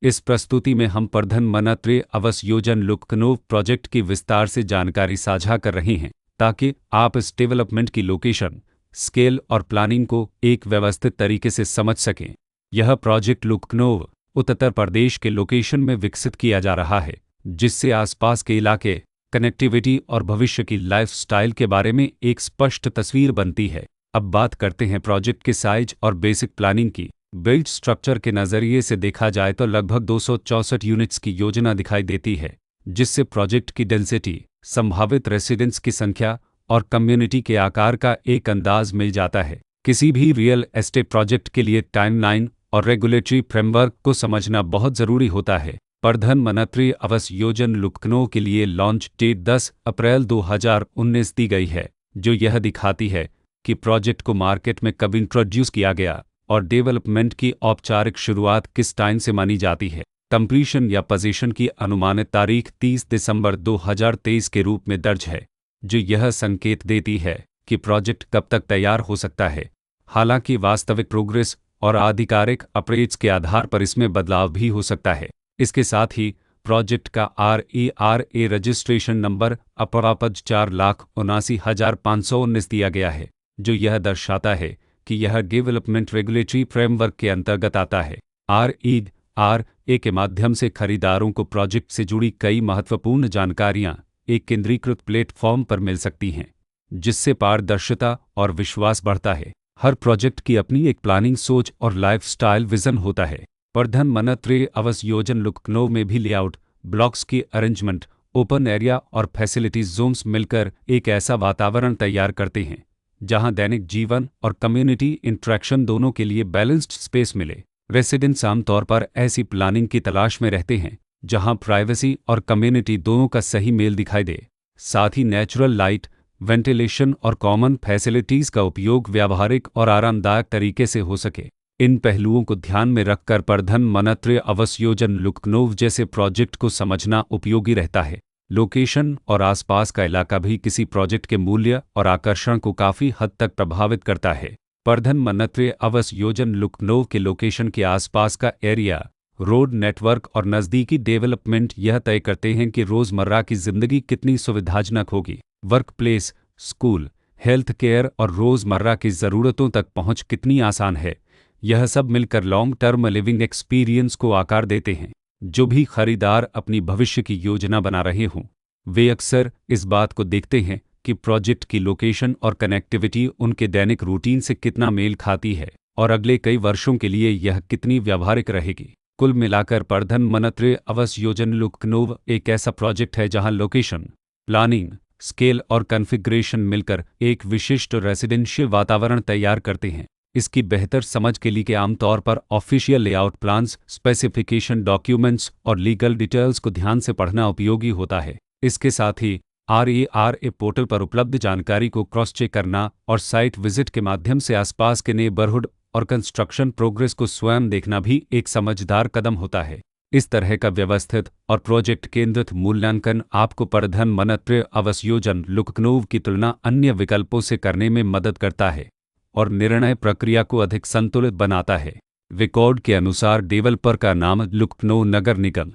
इस प्रस्तुति में हम प्रधानमंत्री आवास योजना लखनऊ प्रोजेक्ट की विस्तार से जानकारी साझा कर रहे हैं ताकि आप इस डेवलपमेंट की लोकेशन, स्केल और प्लानिंग को एक व्यवस्थित तरीके से समझ सकें। यह प्रोजेक्ट लखनऊ, उत्तर प्रदेश के लोकेशन में विकसित किया जा रहा है, जिससे आसपास के इलाके, कनेक्टिविटी और भविष्य की लाइफस्टाइल के बारे में एक स्पष्ट तस्वीर बनती है। अब बात करते हैं प्रोजेक्ट के साइज और बेसिक प्लानिंग की। बिल्ड स्ट्रक्चर के नज़रिए से देखा जाए तो लगभग 264 यूनिट्स की योजना दिखाई देती है, जिससे प्रोजेक्ट की डेंसिटी, संभावित रेसिडेंट्स की संख्या और कम्युनिटी के आकार का एक अंदाज मिल जाता है। किसी भी रियल एस्टेट प्रोजेक्ट के लिए टाइमलाइन और रेगुलेटरी फ्रेमवर्क को समझना बहुत ज़रूरी होता है। प्रधानमंत्री आवास योजना लखनऊ के लिए लॉन्च डेट 10 अप्रैल 2019 दी गई है, जो यह दिखाती है कि प्रोजेक्ट को मार्केट में कब इंट्रोड्यूस किया गया और डेवलपमेंट की औपचारिक शुरुआत किस टाइम से मानी जाती है। कंप्लीशन या पोजीशन की अनुमानित तारीख 30 दिसंबर 2023 के रूप में दर्ज है, जो यह संकेत देती है कि प्रोजेक्ट कब तक तैयार हो सकता है। हालांकि वास्तविक प्रोग्रेस और आधिकारिक अपडेट्स के आधार पर इसमें बदलाव भी हो सकता है। इसके साथ ही प्रोजेक्ट का RERA रजिस्ट्रेशन नंबर अपरापद 4,79,519 दिया गया है, जो यह दर्शाता है कि यह डेवलपमेंट रेगुलेटरी फ्रेमवर्क के अंतर्गत आता है। RERA के माध्यम से खरीदारों को प्रोजेक्ट से जुड़ी कई महत्वपूर्ण जानकारियां एक केंद्रीकृत प्लेटफॉर्म पर मिल सकती हैं, जिससे पारदर्शिता और विश्वास बढ़ता है। हर प्रोजेक्ट की अपनी एक प्लानिंग सोच और लाइफस्टाइल विजन होता है। प्रधानमंत्री आवास योजना लखनऊ में भी लेआउट, ब्लॉक्स की अरेंजमेंट, ओपन एरिया और फैसिलिटीज जोन्स मिलकर एक ऐसा वातावरण तैयार करते हैं जहां दैनिक जीवन और कम्युनिटी इंटरेक्शन दोनों के लिए बैलेंस्ड स्पेस मिले। रेसिडेंट्स आमतौर पर ऐसी प्लानिंग की तलाश में रहते हैं जहां प्राइवेसी और कम्युनिटी दोनों का सही मेल दिखाई दे। साथ ही नेचुरल लाइट, वेंटिलेशन और कॉमन फैसिलिटीज़ का उपयोग व्यावहारिक और आरामदायक तरीके से हो सके। इन पहलुओं को ध्यान में रखकर प्रधानमंत्री आवास योजना लखनऊ जैसे प्रोजेक्ट को समझना उपयोगी रहता है। लोकेशन और आसपास का इलाका भी किसी प्रोजेक्ट के मूल्य और आकर्षण को काफ़ी हद तक प्रभावित करता है। प्रधानमंत्री आवास योजना लखनऊ के लोकेशन के आसपास का एरिया, रोड नेटवर्क और नज़दीकी डेवलपमेंट यह तय करते हैं कि रोज़मर्रा की ज़िंदगी कितनी सुविधाजनक होगी। Work place, school, health care और रोज़मर्रा की ज़रूरतों तक पहुंच कितनी आसान है। यह सब मिलकर लॉन्ग टर्म लिविंग एक्सपीरियंस को आकार देते हैं। जो भी खरीदार अपनी भविष्य की योजना बना रहे हों, वे अक्सर इस बात को देखते हैं कि प्रोजेक्ट की लोकेशन और कनेक्टिविटी उनके दैनिक रूटीन से कितना मेल खाती है और अगले कई वर्षों के लिए यह कितनी व्यावहारिक रहेगी। कुल मिलाकर प्रधानमंत्री आवास योजना लखनऊ एक ऐसा प्रोजेक्ट है जहां लोकेशन, प्लानिंग, स्केल और कॉन्फ़िगरेशन मिलकर एक विशिष्ट रेजिडेंशियल वातावरण तैयार करते हैं। इसकी बेहतर समझ के लिए आमतौर पर official layout plans, specification documents और लीगल डिटेल्स को ध्यान से पढ़ना उपयोगी होता है। इसके साथ ही RERA पोर्टल पर उपलब्ध जानकारी को क्रॉस चेक करना और साइट विजिट के माध्यम से आसपास के नेबरहुड और कंस्ट्रक्शन प्रोग्रेस को स्वयं देखना भी एक समझदार कदम होता है। इस तरह का व्यवस्थित और प्रोजेक्ट केंद्रित मूल्यांकन आपको प्रधानमंत्री आवास योजना लखनऊ की तुलना अन्य विकल्पों से करने में मदद करता है और निर्णय प्रक्रिया को अधिक संतुलित बनाता है। रिकॉर्ड के अनुसार डेवलपर का नाम लखनऊ नगर निगम